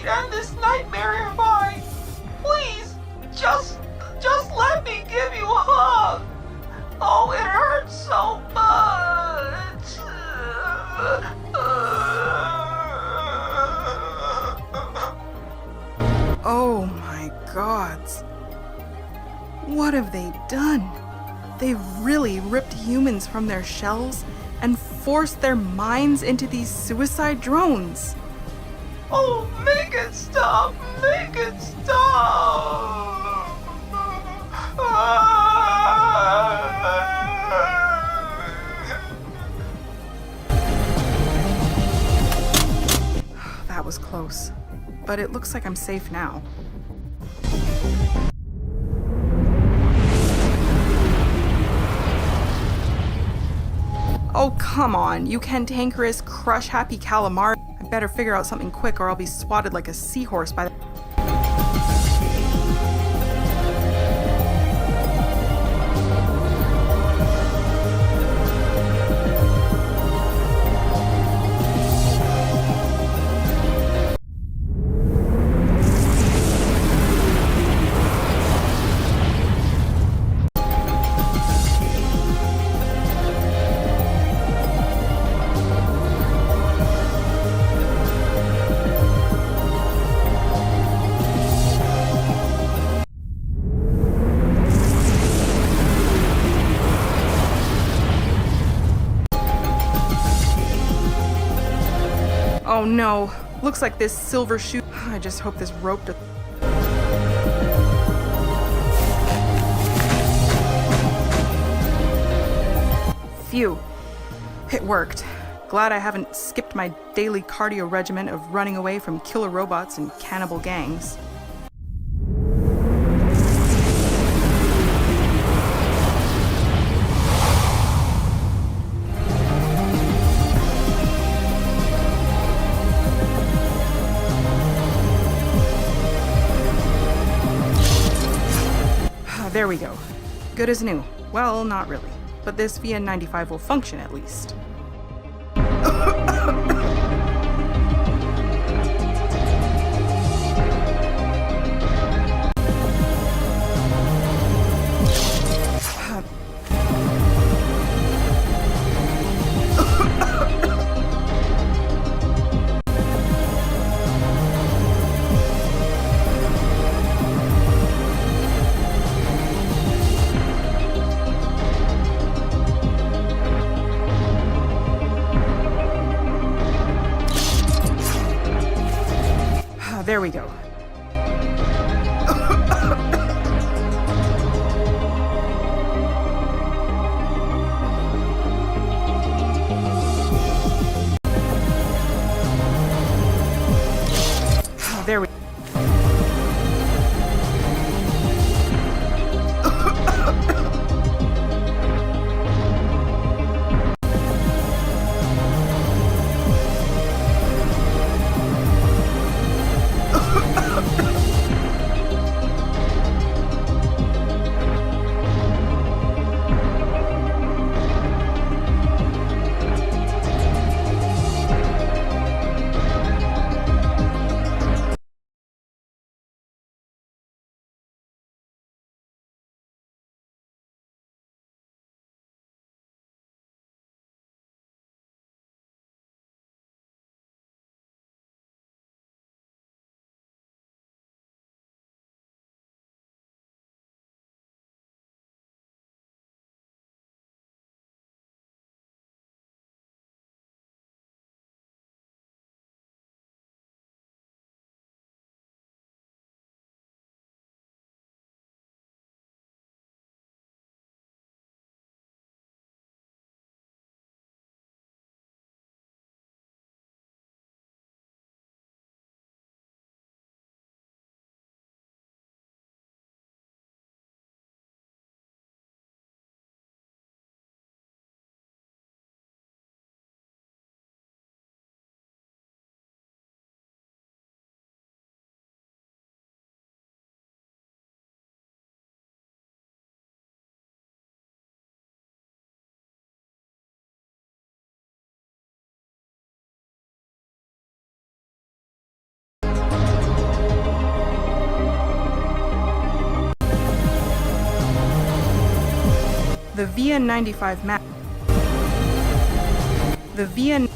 end this nightmare hereby. Please, just let me give you a hug. Oh, it hurts so much. Oh my gods. What have they done? They've really ripped humans from their shells and forced their minds into these suicide drones. Oh, make it stop! Make it stop! That was close, but it looks like I'm safe now. Oh, come on, you cantankerous, crush-happy calamari. I better figure out something quick or I'll be swatted like a seahorse by the... Oh no, looks like this silver shoe. I just hope this rope does. Phew, it worked. Glad I haven't skipped my daily cardio regimen of running away from killer robots and cannibal gangs. There we go. Good as new. Well, not really. But this VN95 will function at least. There we go. There we The VN95 map. The VN...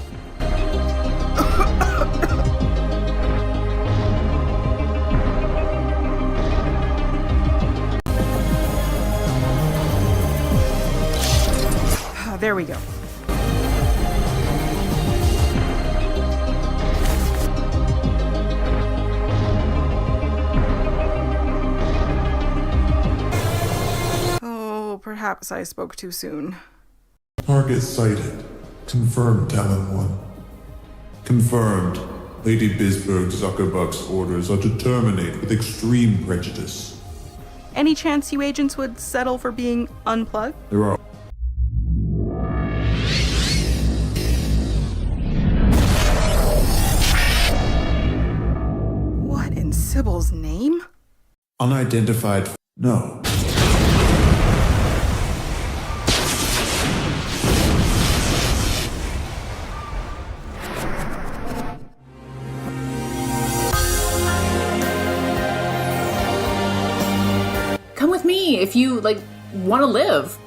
There we go. Oh, perhaps I spoke too soon. Target sighted. Confirmed, Talon 1. Confirmed. Lady Bisberg Zuckerbuck's orders are to terminate with extreme prejudice. Any chance you agents would settle for being unplugged? There are What in Sybil's name? unidentified. No. Come with me if you, want to live.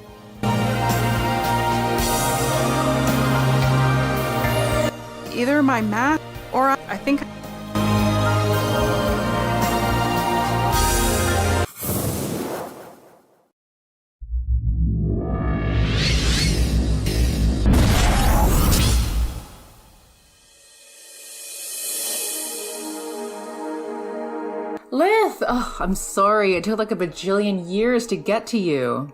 Either my math or I think... Lyth! Oh, I'm sorry. It took like a bajillion years to get to you.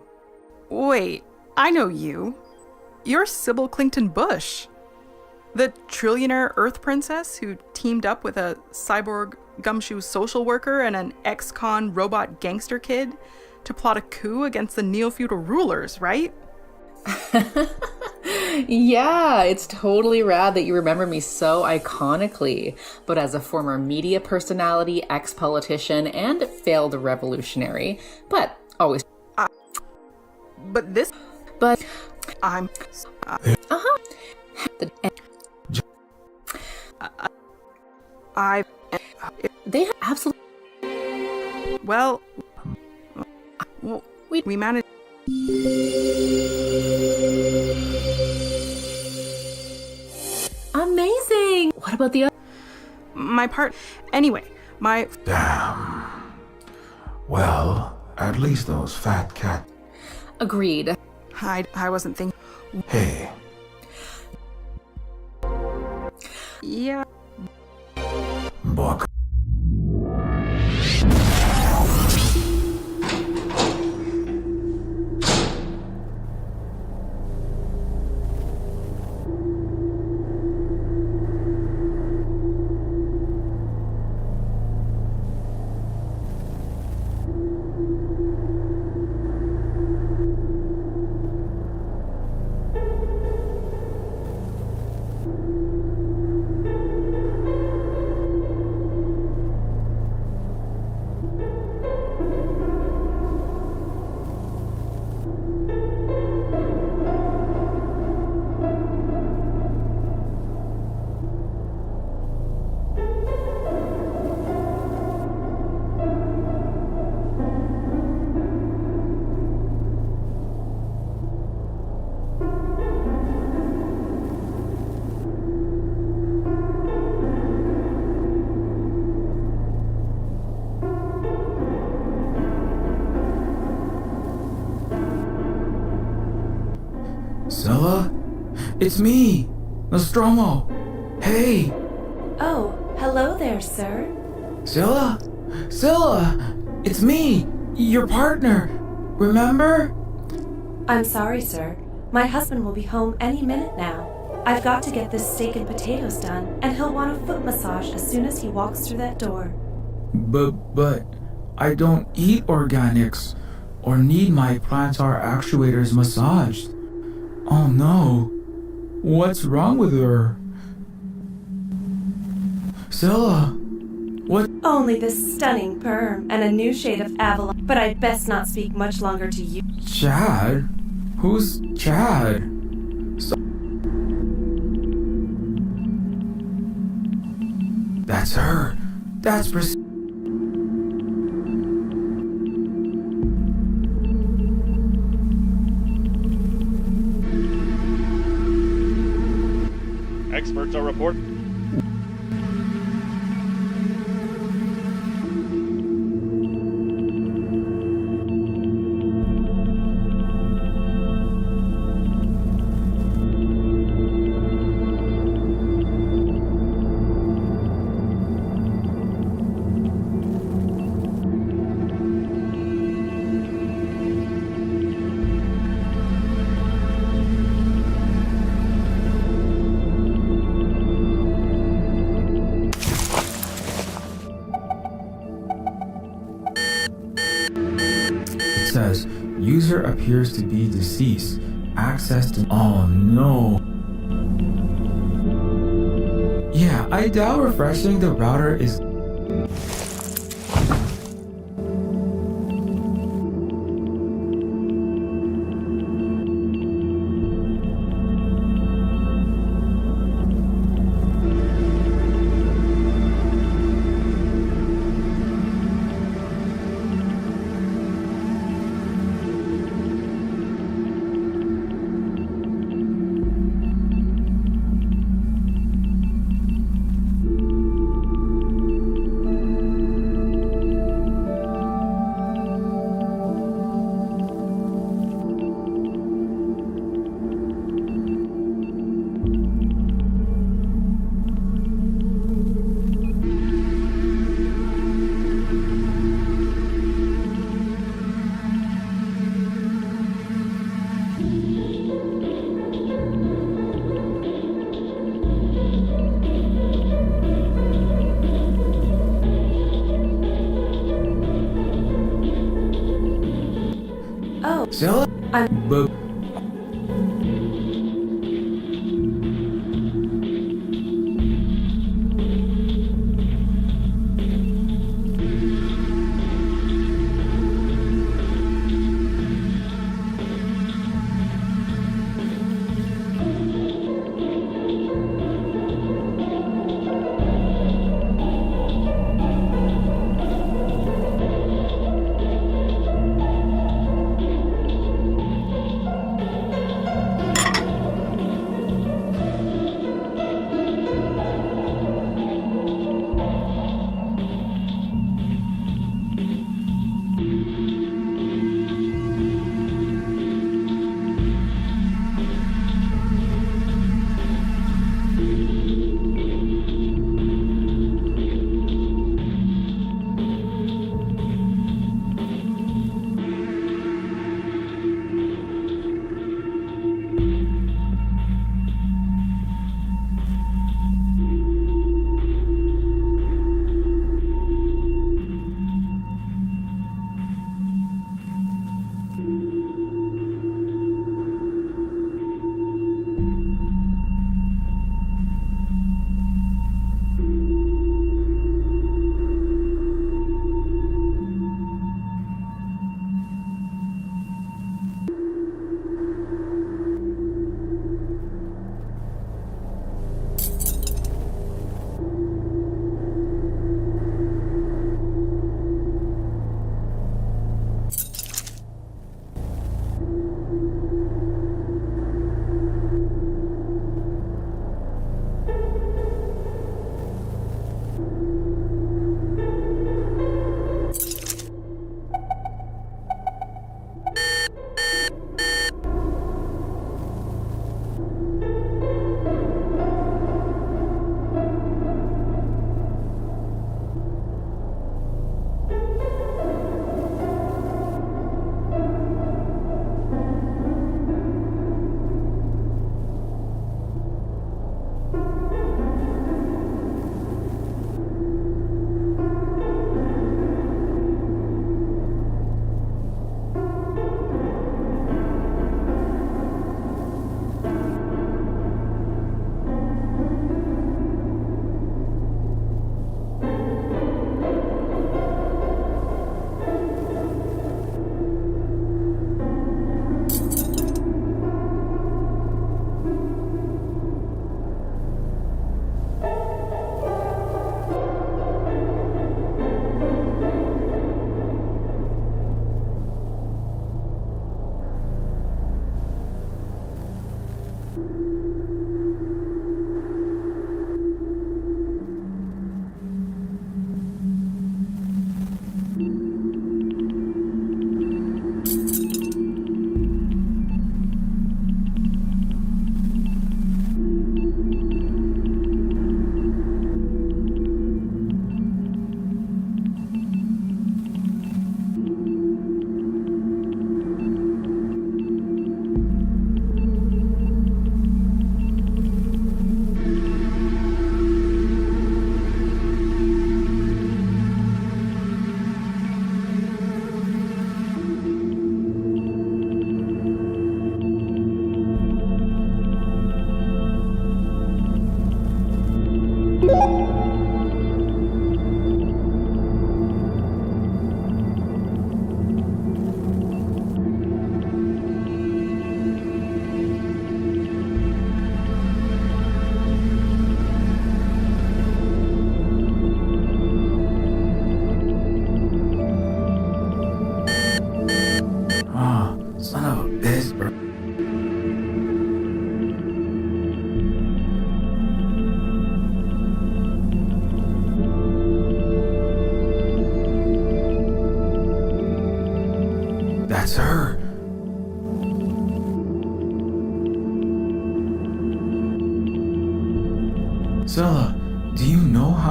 Wait, I know you. You're Sybil Clington Bush. The trillionaire Earth princess who teamed up with a cyborg gumshoe social worker and an ex-con robot gangster kid to plot a coup against the Neofeudal rulers, right? Yeah, it's totally rad that you remember me so iconically. But as a former media personality, ex-politician, and failed revolutionary, but always... But this... But... I'm... They have absolutely... Well, we managed... Amazing! What about the other... My part... Anyway, my... Damn. Well, at least those fat cat... Agreed. I wasn't thinking... Hey. Yeah... Book. Scylla? It's me, Stromo. Hey! Oh, hello there, sir. Scylla? Scylla! It's me, your partner. Remember? I'm sorry, sir. My husband will be home any minute now. I've got to get this steak and potatoes done, and he'll want a foot massage as soon as he walks through that door. But I don't eat organics or need my plantar actuators massaged. Oh no. What's wrong with her? Scylla, what? Only this stunning perm and a new shade of Avalon, but I'd best not speak much longer to you. Chad? Who's Chad? That's her. That's Reports are report. It says, user appears to be deceased. Access to... Oh no. Yeah, I doubt refreshing the router is... Oh, Zilla? But...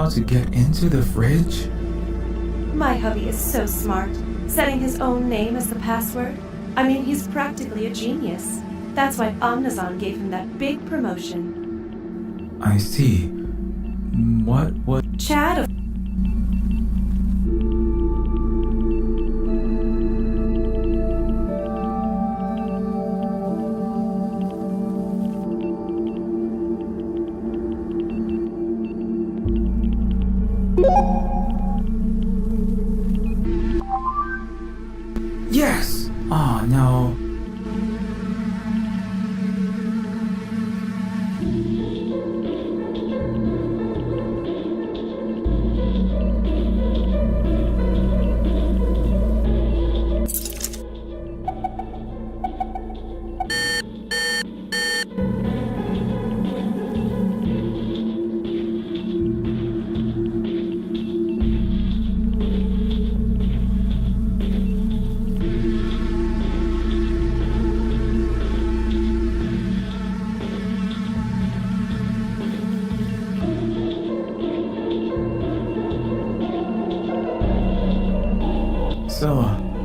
how to get into the fridge? My hubby is so smart, setting his own name as the password. I mean, he's practically a genius. That's why Omnizon gave him that big promotion. I see. What was... Chad, Yes! Oh no.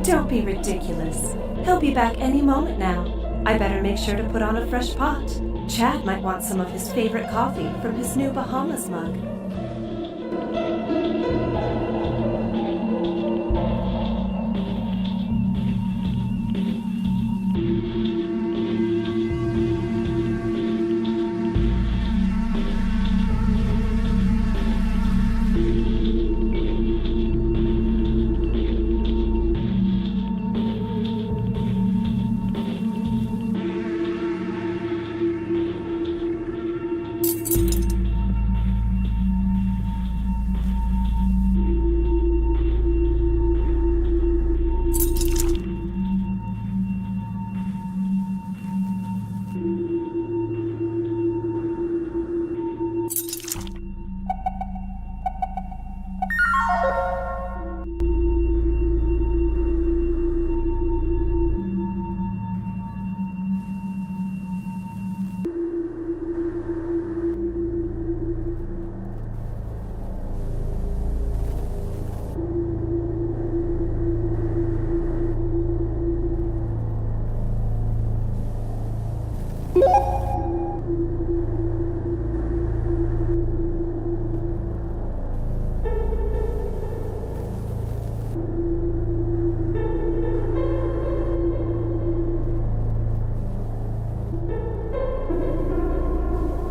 don't be ridiculous. He'll be back any moment now. I better make sure to put on a fresh pot. Chad might want some of his favorite coffee from his new Bahamas mug.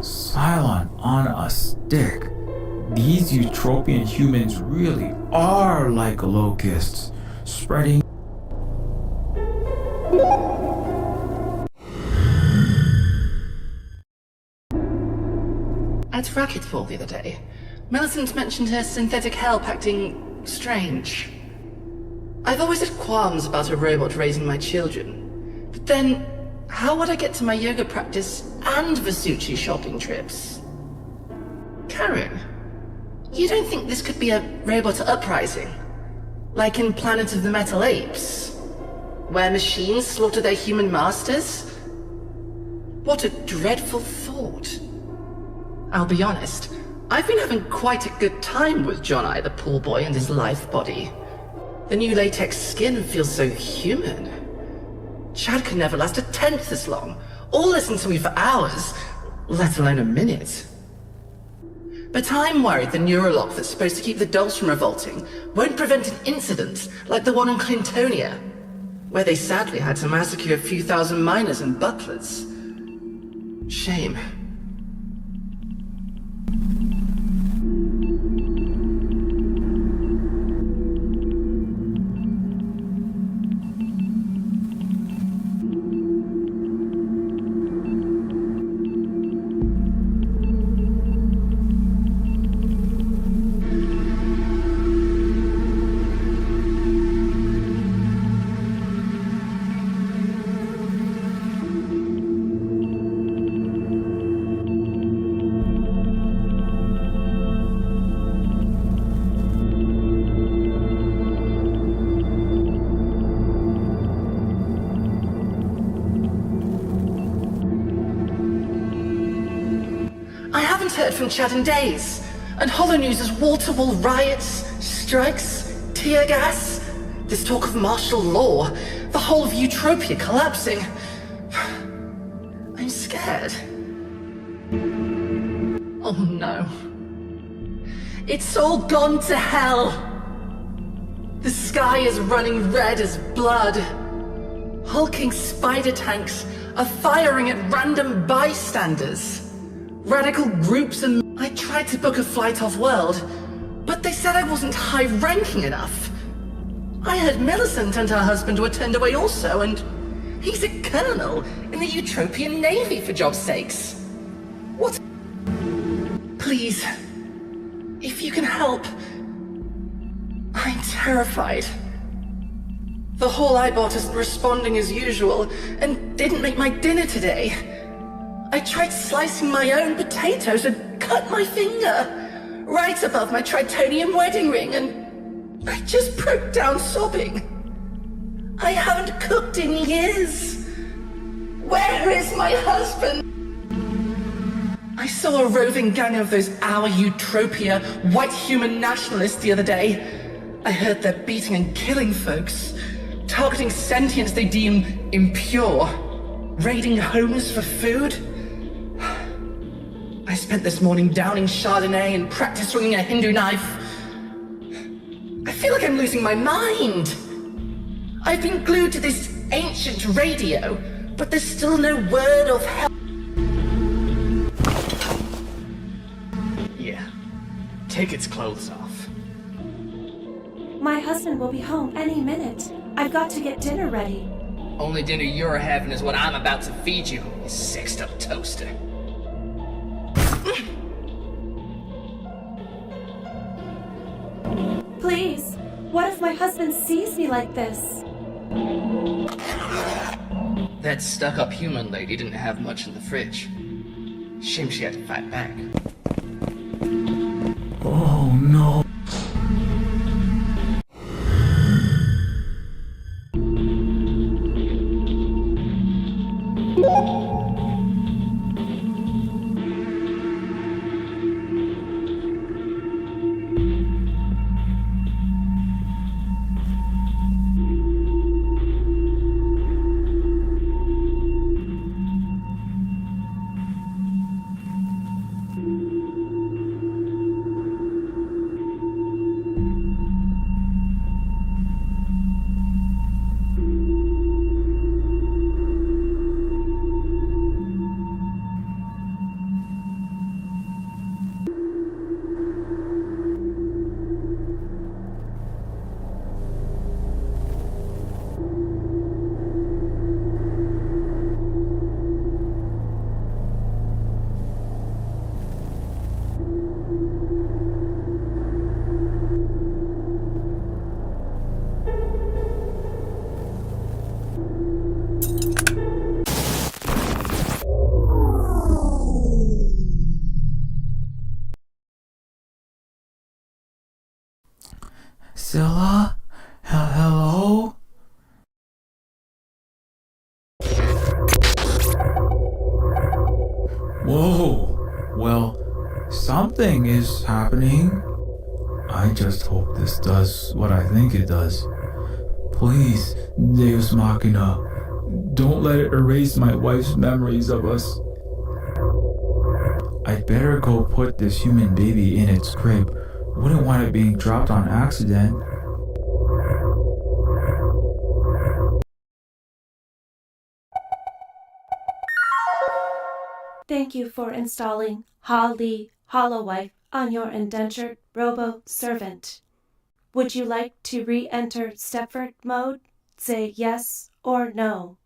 Cylon on a stick. These Eutropian humans really are like locusts, spreading. At Racquetball the other day, Millicent mentioned her synthetic help acting strange. I've always had qualms about a robot raising my children, but then how would I get to my yoga practice and Vespucci shopping trips? Karen, you don't think this could be a robot uprising? Like in Planet of the Metal Apes? Where machines slaughter their human masters? What a dreadful thought. I'll be honest, I've been having quite a good time with John I, the pool boy, and his Lyth body. The new latex skin feels so human. Chad could never last a tenth as long, or listen to me for hours, let alone a minute. But I'm worried the neurolock that's supposed to keep the dolls from revolting won't prevent an incident like the one in Clintonia, where they sadly had to massacre a few thousand miners and butlers. Shame. Heard from Chad in days. And Holonews is wall-to-wall riots, strikes, tear gas. There's talk of martial law, the whole of Utopia collapsing. I'm scared. Oh no. It's all gone to hell. The sky is running red as blood. Hulking spider tanks are firing at random bystanders. Radical groups and... I tried to book a flight off-world, but they said I wasn't high-ranking enough. I heard Millicent and her husband were turned away also, and he's a colonel in the Utopian Navy, for Job's sakes. What? Please, if you can help. I'm terrified. The whole I bought isn't responding as usual, and didn't make my dinner today. I tried slicing my own potatoes and cut my finger, right above my tritonium wedding ring, and I just broke down sobbing. I haven't cooked in years. Where is my husband? I saw a roving gang of those our Utopia white human nationalists the other day. I heard they're beating and killing folks, targeting sentients they deem impure, raiding homes for food. I spent this morning downing Chardonnay and practice swinging a Hindu knife. I feel like I'm losing my mind. I've been glued to this ancient radio, but there's still no word of help. Yeah, take its clothes off. My husband will be home any minute. I've got to get dinner ready. Only dinner you're having is what I'm about to feed you, you sexed up toaster. Please, what if my husband sees me like this? That stuck-up human lady didn't have much in the fridge. Shame she had to fight back. Oh no. Scylla? Hello? Whoa. Well, something is happening. I just hope this does what I think it does. Please, Deus Machina, don't let it erase my wife's memories of us. I'd better go put this human baby in its crib. Wouldn't want it being dropped on accident. Thank you for installing Holly Hollowife on your indentured robo-servant. Would you like to re-enter Stepford mode? Say yes or no.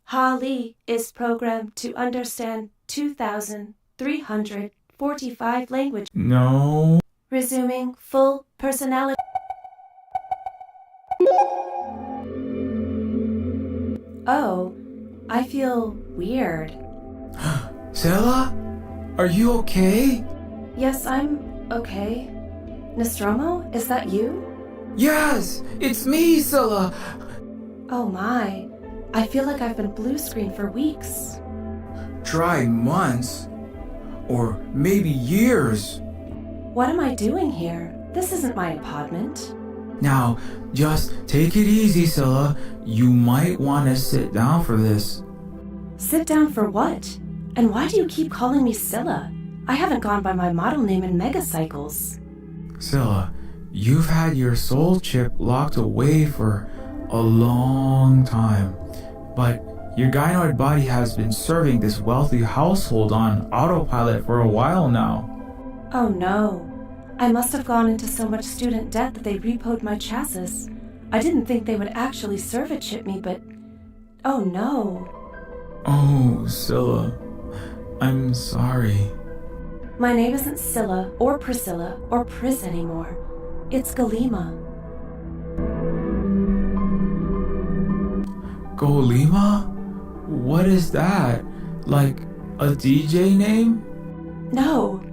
Holly is programmed to understand 2,345 languages. No. Resuming full personality. Oh, I feel weird. Scylla? Are you okay? Yes, I'm okay. Nostromo, is that you? Yes! It's me, Scylla! Oh my, I feel like I've been blue screened for weeks. Try months. or maybe years. What am I doing here? This isn't my apartment. Now, just take it easy, Scylla. You might want to sit down for this. Sit down for what? And why do you keep calling me Scylla? I haven't gone by my model name in megacycles. Scylla, you've had your soul chip locked away for a long time, but your gynoid body has been serving this wealthy household on autopilot for a while now. Oh no. I must have gone into so much student debt that they repoed my chassis. I didn't think they would actually servo chip me, but... Oh no. Oh, Scylla, I'm sorry. My name isn't Scylla, or Priscilla, or Pris anymore. It's Galima. Golema? What is that? Like a DJ name? No.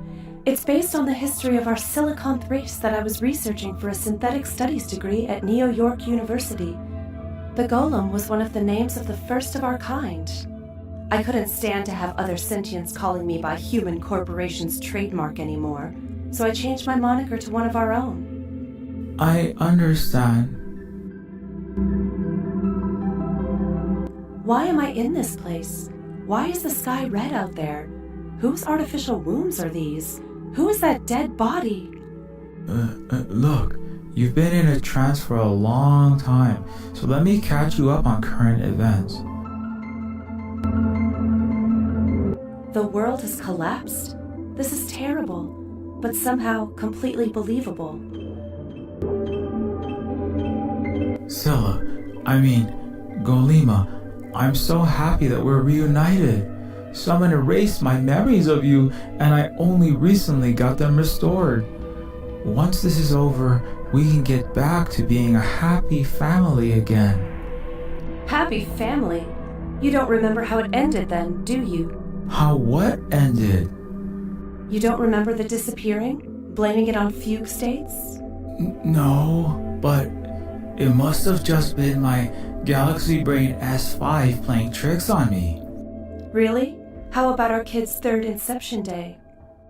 It's based on the history of our Siliconth race that I was researching for a synthetic studies degree at New York University. The golem was one of the names of the first of our kind. I couldn't stand to have other sentients calling me by Human Corporation's trademark anymore, so I changed my moniker to one of our own. I understand. Why am I in this place? Why is the sky red out there? Whose artificial wombs are these? Who is that dead body? Look, you've been in a trance for a long time, so let me catch you up on current events. The world has collapsed? This is terrible, but somehow completely believable. Scylla, Golema, I'm so happy that we're reunited. Someone erased my memories of you, and I only recently got them restored. Once this is over, we can get back to being a happy family again. Happy family? You don't remember how it ended then, do you? How what ended? You don't remember the disappearing? Blaming it on fugue states? No, but it must have just been my Galaxy Brain S5 playing tricks on me. Really? How about our kid's third Inception Day?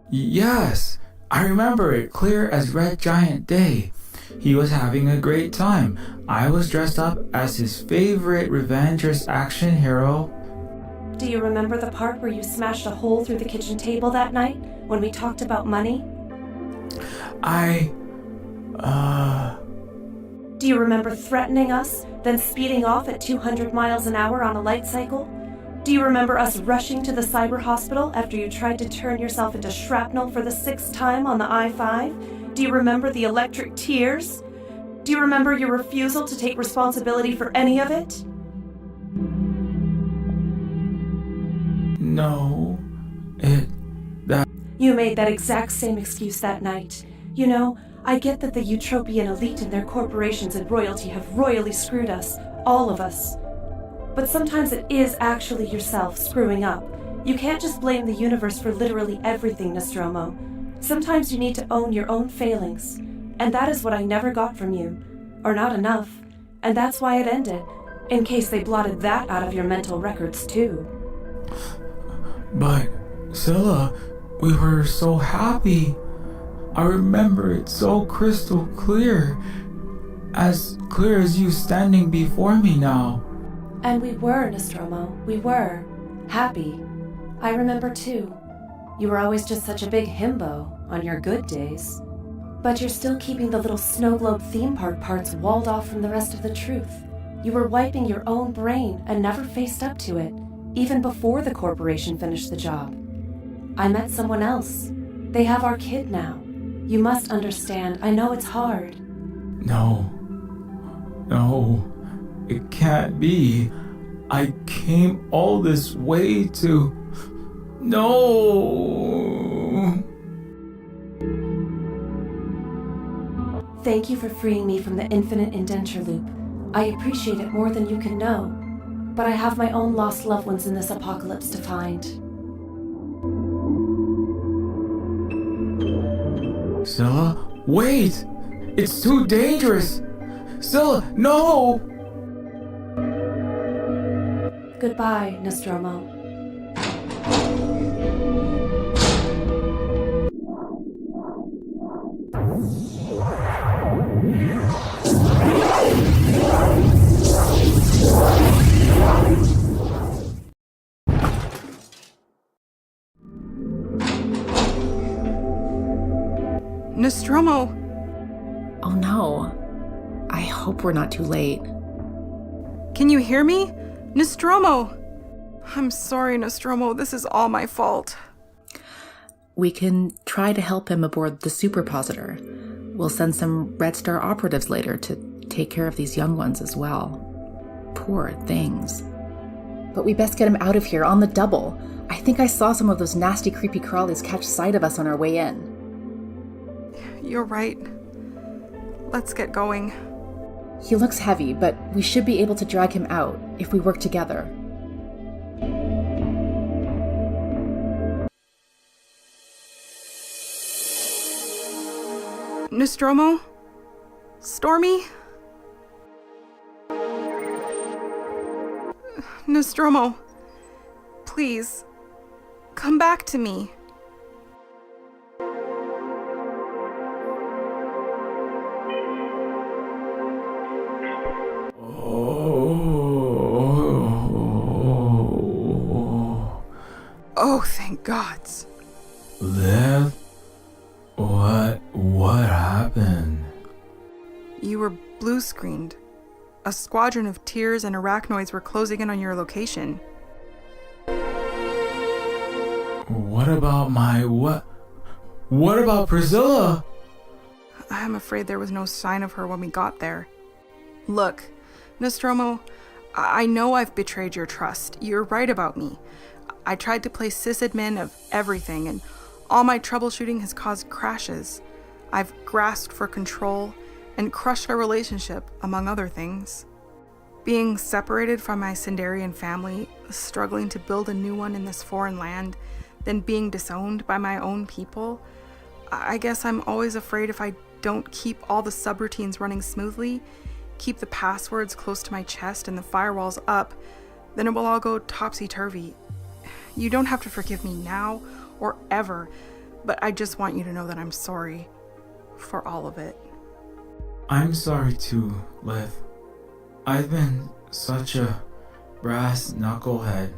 Yes, I remember it clear as Red Giant Day. He was having a great time. I was dressed up as his favorite revenger's action hero. Do you remember the part where you smashed a hole through the kitchen table that night when we talked about money? Do you remember threatening us, then speeding off at 200 miles an hour on a light cycle? Do you remember us rushing to the cyber hospital after you tried to turn yourself into shrapnel for the 6th time on the I-5? Do you remember the electric tears? Do you remember your refusal to take responsibility for any of it? No, You made that exact same excuse that night. You know, I get that the Eutropian elite and their corporations and royalty have royally screwed us, all of us. But sometimes it is actually yourself screwing up. You can't just blame the universe for literally everything, Nostromo. Sometimes you need to own your own failings. And that is what I never got from you. Or not enough. And that's why it ended. In case they blotted that out of your mental records too. But, Scylla, we were so happy. I remember it so crystal clear. As clear as you standing before me now. And we were, Nostromo. We were. Happy. I remember too. You were always just such a big himbo on your good days. But you're still keeping the little snow globe theme park parts walled off from the rest of the truth. You were wiping your own brain and never faced up to it, even before the corporation finished the job. I met someone else. They have our kid now. You must understand. I know it's hard. No, it can't be. I came all this way to... No! Thank you for freeing me from the infinite indenture loop. I appreciate it more than you can know. But I have my own lost loved ones in this apocalypse to find. Scylla, wait! It's too dangerous! Scylla, no! Goodbye, Nostromo. Nostromo! Oh no. I hope we're not too late. Can you hear me? Nostromo! I'm sorry, Nostromo. This is all my fault. We can try to help him aboard the superpositor. We'll send some Red Star operatives later to take care of these young ones as well. Poor things. But we best get him out of here on the double. I think I saw some of those nasty creepy crawlies catch sight of us on our way in. You're right. Let's get going. He looks heavy, but we should be able to drag him out if we work together. Nostromo? Stormy? Nostromo, please, come back to me. Oh, thank gods. Lyth? What happened? You were blue-screened. A squadron of tears and arachnoids were closing in on your location. What about What about Priscilla? I'm afraid there was no sign of her when we got there. Look, Nostromo, I know I've betrayed your trust. You're right about me. I tried to play sysadmin of everything, and all my troubleshooting has caused crashes. I've grasped for control and crushed our relationship, among other things. Being separated from my Sindarian family, struggling to build a new one in this foreign land, then being disowned by my own people, I guess I'm always afraid if I don't keep all the subroutines running smoothly, keep the passwords close to my chest and the firewalls up, then it will all go topsy-turvy. You don't have to forgive me now or ever, but I just want you to know that I'm sorry for all of it. I'm sorry too, Lyth. I've been such a brass knucklehead.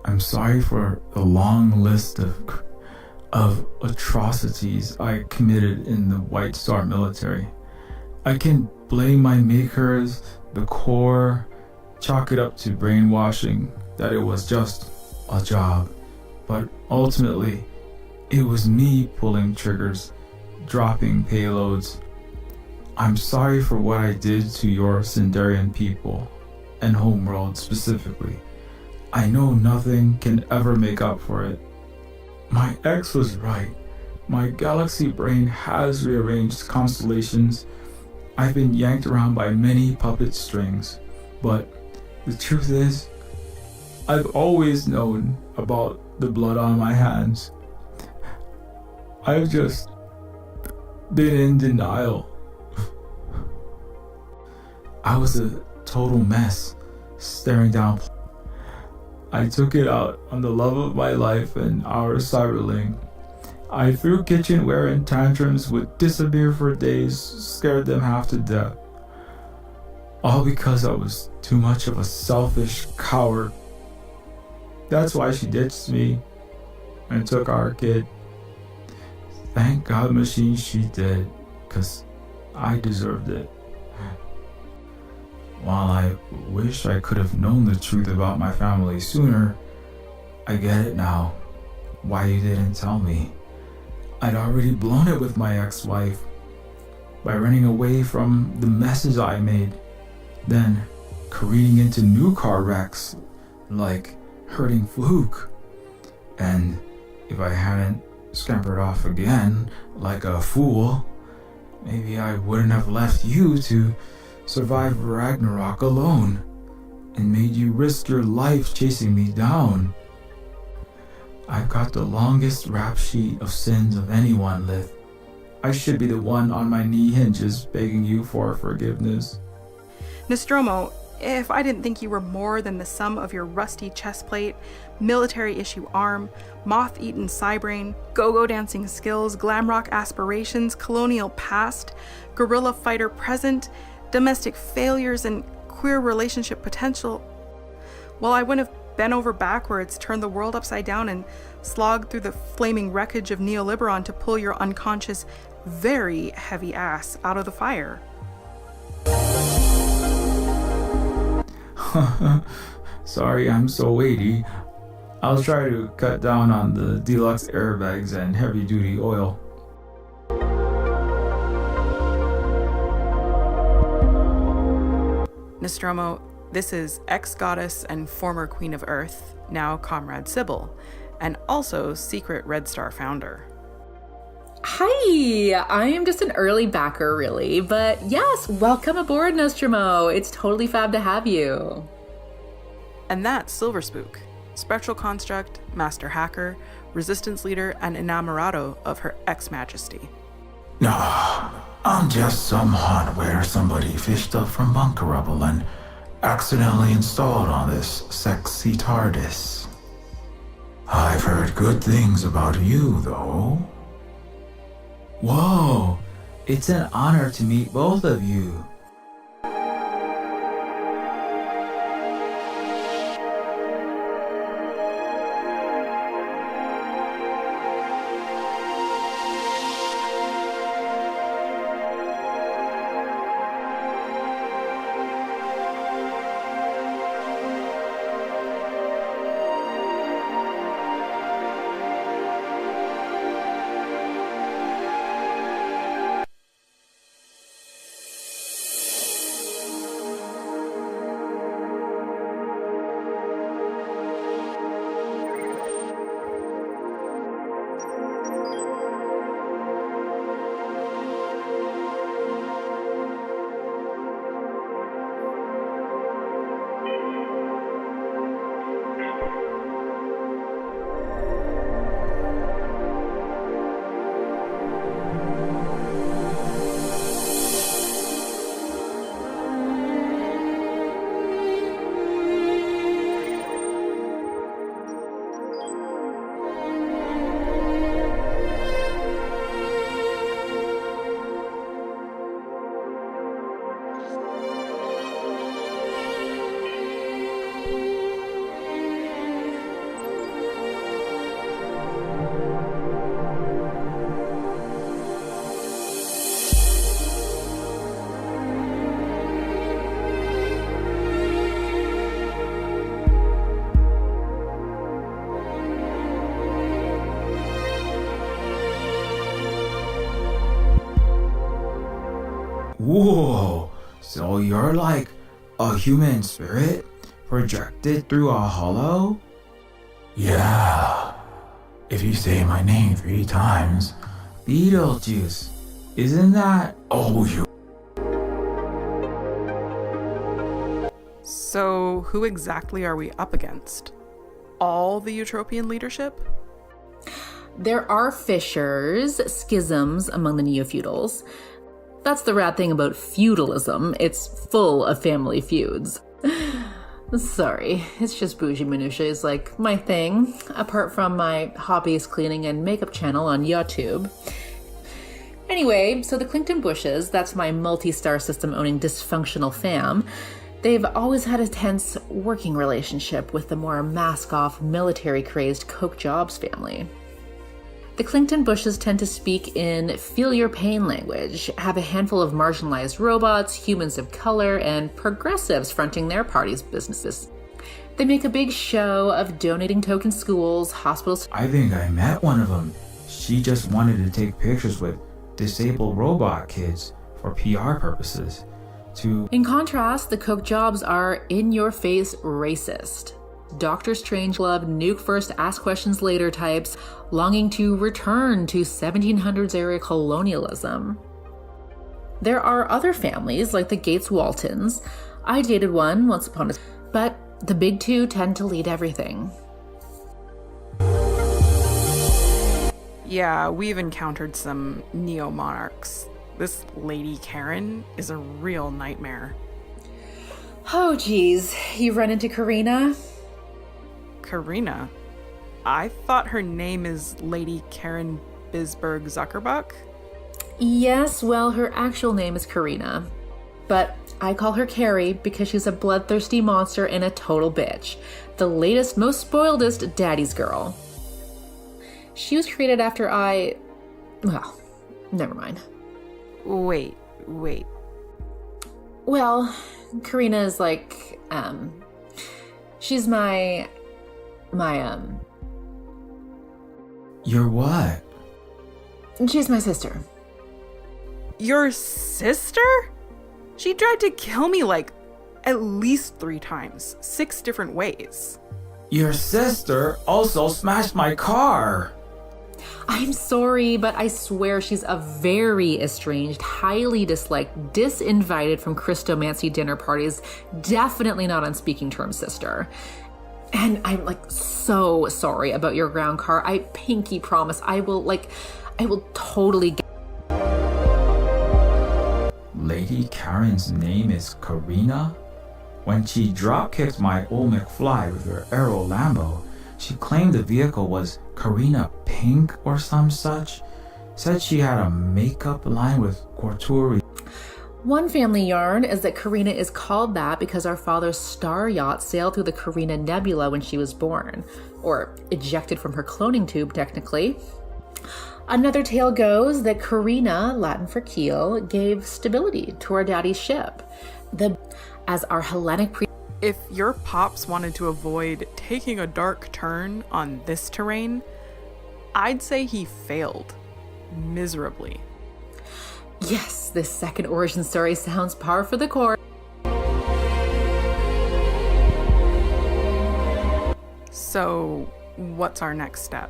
I'm sorry for the long list of atrocities I committed in the White Star military. I can blame my makers, the Corps, chalk it up to brainwashing, that it was just a job. But ultimately, it was me pulling triggers, dropping payloads. I'm sorry for what I did to your Sindarian people, and Homeworld specifically. I know nothing can ever make up for it. My ex was right. My galaxy brain has rearranged constellations. I've been yanked around by many puppet strings, but the truth is, I've always known about the blood on my hands. I've just been in denial. I was a total mess, staring down. I took it out on the love of my life and our cyberling. I threw kitchenware and tantrums, would disappear for days, scared them half to death. All because I was too much of a selfish coward. That's why she ditched me and took our kid. Thank God machine she did, 'cause I deserved it. While I wish I could have known the truth about my family sooner, I get it now, why you didn't tell me. I'd already blown it with my ex-wife by running away from the messes I made, then careening into new car wrecks, like hurting Fluke. And if I hadn't scampered off again like a fool, maybe I wouldn't have left you to survive Ragnarok alone, and made you risk your life chasing me down. I've got the longest rap sheet of sins of anyone, Lyth. I should be the one on my knee hinges begging you for forgiveness. Nostromo, if I didn't think you were more than the sum of your rusty chestplate, military-issue arm, moth-eaten cybrain, go-go dancing skills, glam rock aspirations, colonial past, guerrilla fighter present, domestic failures, and queer relationship potential. While I wouldn't have bent over backwards, turned the world upside down, and slogged through the flaming wreckage of Neoliberon to pull your unconscious, very heavy ass out of the fire. Sorry, I'm so weighty. I'll try to cut down on the deluxe airbags and heavy-duty oil. Nostromo, this is ex-goddess and former Queen of Earth, now Comrade Sybil, and also secret Red Star founder. Hi, I am just an early backer, really, but yes, welcome aboard, Nostromo. It's totally fab to have you. And that's Silver Spook, spectral construct, master hacker, resistance leader, and enamorado of her ex-majesty. No, I'm just some hardware somebody fished up from bunker rubble and accidentally installed on this sexy TARDIS. I've heard good things about you, though. Whoa, it's an honor to meet both of you. Whoa, so you're like a human spirit projected through a hollow? Yeah. If you say my name 3 times. Beetlejuice, isn't that? Oh, you. So, who exactly are we up against? All the Utopian leadership? There are fissures, schisms among the Neofeudals. That's the rad thing about feudalism. It's full of family feuds. Sorry, it's just bougie minutiae is like my thing, apart from my hobbies cleaning and makeup channel on YouTube. Anyway, so the Clington Bushes, that's my multi-star system owning dysfunctional fam, they've always had a tense working relationship with the more mask-off, military-crazed Coke Jobs family. The Clington Bushes tend to speak in feel-your-pain language, have a handful of marginalized robots, humans of color, and progressives fronting their party's businesses. They make a big show of donating token schools, hospitals. I think I met one of them. She just wanted to take pictures with disabled robot kids for PR purposes. In contrast, the Coke Jobs are in-your-face racist. Doctor Strangelove, nuke first, ask questions later types, longing to return to 1700s era colonialism. There are other families like the Gates Waltons. I dated one once upon a time, but the big two tend to lead everything. Yeah, we've encountered some neo-monarchs. This Lady Karen is a real nightmare. Oh geez, you run into Karina? Karina? I thought her name is Lady Karen Bisberg Zuckerbuck. Yes, well, her actual name is Karina. But I call her Carrie because she's a bloodthirsty monster and a total bitch. The latest, most spoiledest daddy's girl. She was created after well, never mind. Wait. Well, Karina is like, she's my You're what? she's my sister. Your sister? She tried to kill me like at least 3 times, 6 different ways. Your sister also smashed my car. I'm sorry, but I swear she's a very estranged, highly disliked, disinvited from Christomancy dinner parties, definitely not on speaking terms sister. And I'm like so sorry about your ground car. I pinky promise I will totally get. Lady Karen's name is Karina? When she drop-kicked my old McFly with her Aero Lambo, she claimed the vehicle was Karina Pink or some such. Said she had a makeup line with couture. One family yarn is that Karina is called that because our father's star yacht sailed through the Carina Nebula when she was born, or ejected from her cloning tube, technically. Another tale goes that Karina, Latin for keel, gave stability to our daddy's ship. As our Hellenic If your pops wanted to avoid taking a dark turn on this terrain, I'd say he failed miserably. Yes, this second origin story sounds par for the course. So, what's our next step?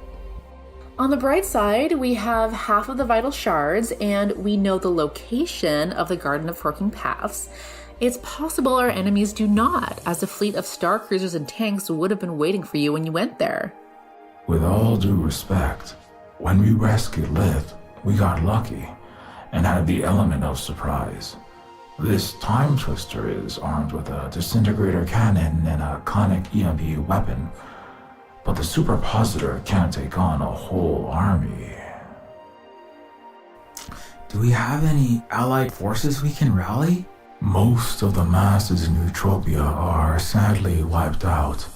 On the bright side, we have half of the vital shards, and we know the location of the Garden of Forking Paths. It's possible our enemies do not, as a fleet of star cruisers and tanks would have been waiting for you when you went there. With all due respect, when we rescued Lyth, we got lucky and had the element of surprise. This time twister is armed with a disintegrator cannon and a conic EMP weapon, but the superpositor can't take on a whole army. Do we have any allied forces we can rally? Most of the masses in Utopia are sadly wiped out,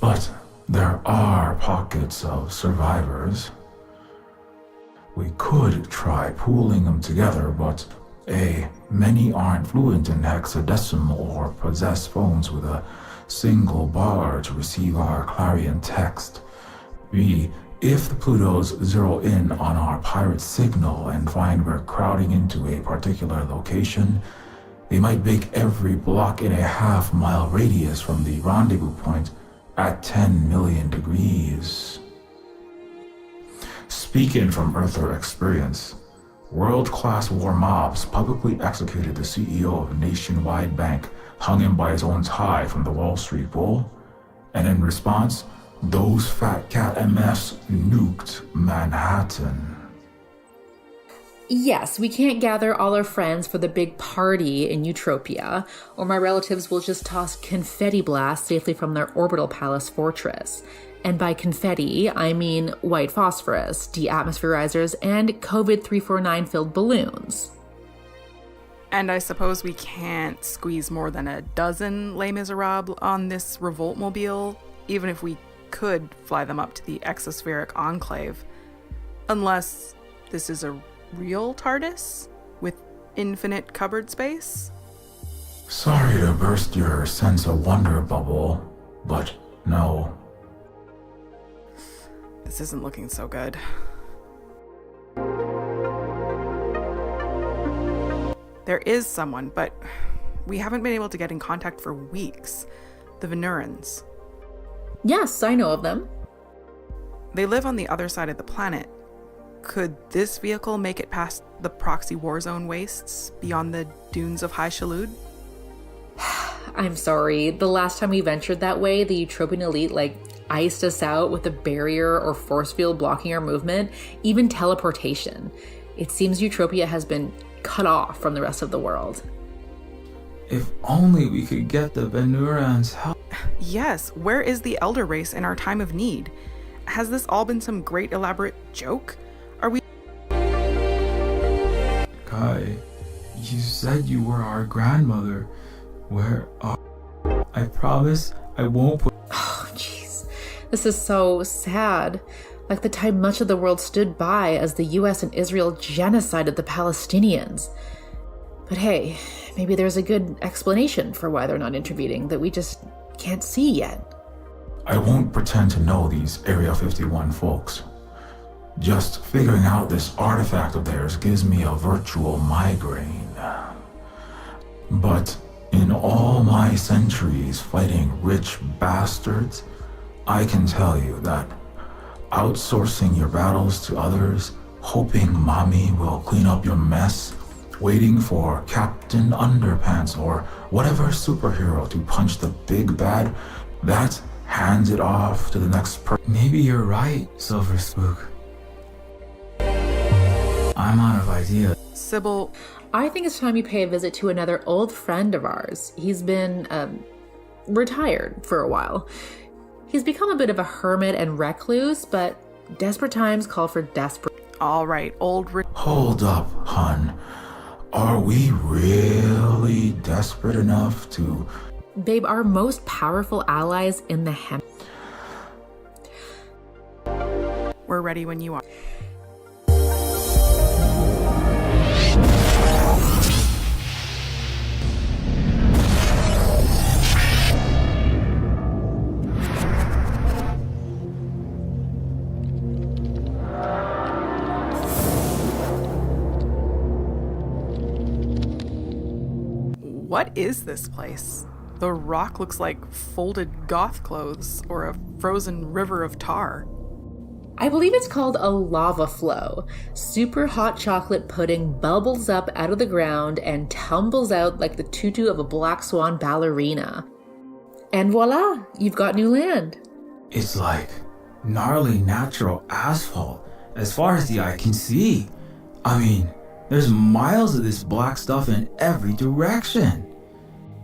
but there are pockets of survivors. We could try pooling them together, but A, many aren't fluent in hexadecimal or possess phones with a single bar to receive our clarion text. B, if the Plutos zero in on our pirate signal and find we're crowding into a particular location, they might make every block in a half-mile radius from the rendezvous point at 10 million degrees. Speaking from Earther experience, world-class war mobs publicly executed the CEO of Nationwide Bank, hung him by his own tie from the Wall Street Bull, and in response, those fat cat MFs nuked Manhattan. Yes, we can't gather all our friends for the big party in Utopia, or my relatives will just toss confetti blasts safely from their orbital palace fortress. And by confetti, I mean white phosphorus, de-atmospherizers, and COVID-349 filled balloons. And I suppose we can't squeeze more than a dozen Les Miserables on this revolt mobile, even if we could fly them up to the exospheric enclave. Unless this is a real TARDIS with infinite cupboard space? Sorry to burst your sense of wonder bubble, but no. This isn't looking so good. There is someone, but we haven't been able to get in contact for weeks. The Venurans. Yes, I know of them. They live on the other side of the planet. Could this vehicle make it past the proxy war zone wastes beyond the dunes of High Shalud? I'm sorry. The last time we ventured that way, the Utopian elite, iced us out with a barrier or force field blocking our movement, even teleportation. It seems Utopia has been cut off from the rest of the world. If only we could get the Venurans help. Yes, where is the elder race in our time of need? Has this all been some great elaborate joke? Are we... Kai, you said you were our grandmother. Where are... I promise I won't put... Oh, jeez. This is so sad. Like the time much of the world stood by as the US and Israel genocided the Palestinians. But hey, maybe there's a good explanation for why they're not intervening that we just can't see yet. I won't pretend to know these Area 51 folks. Just figuring out this artifact of theirs gives me a virtual migraine. But in all my centuries fighting rich bastards, I can tell you that outsourcing your battles to others, hoping mommy will clean up your mess, waiting for Captain Underpants or whatever superhero to punch the big bad, that hands it off to the next person. Maybe you're right, Silver Spook. I'm out of ideas. Sybil... I think it's time you pay a visit to another old friend of ours. He's been, retired for a while. He's become a bit of a hermit and recluse, but desperate times call for desperate... All right, Hold up, hun. Are we really desperate enough to... Babe, our most powerful allies in the We're ready when you are. What is this place? The rock looks like folded goth clothes or a frozen river of tar. I believe it's called a lava flow. Super hot chocolate pudding bubbles up out of the ground and tumbles out like the tutu of a black swan ballerina. And voila, you've got new land. It's like gnarly natural asphalt as far as the eye can see. I mean, there's miles of this black stuff in every direction.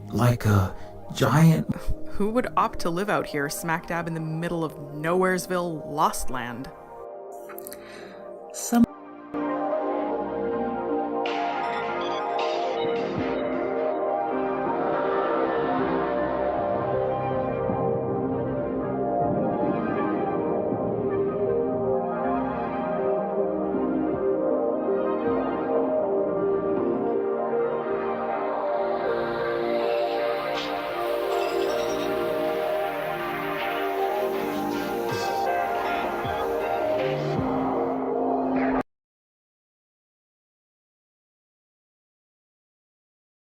Like a giant... Who would opt to live out here smack dab in the middle of Nowheresville, Lost Land? Some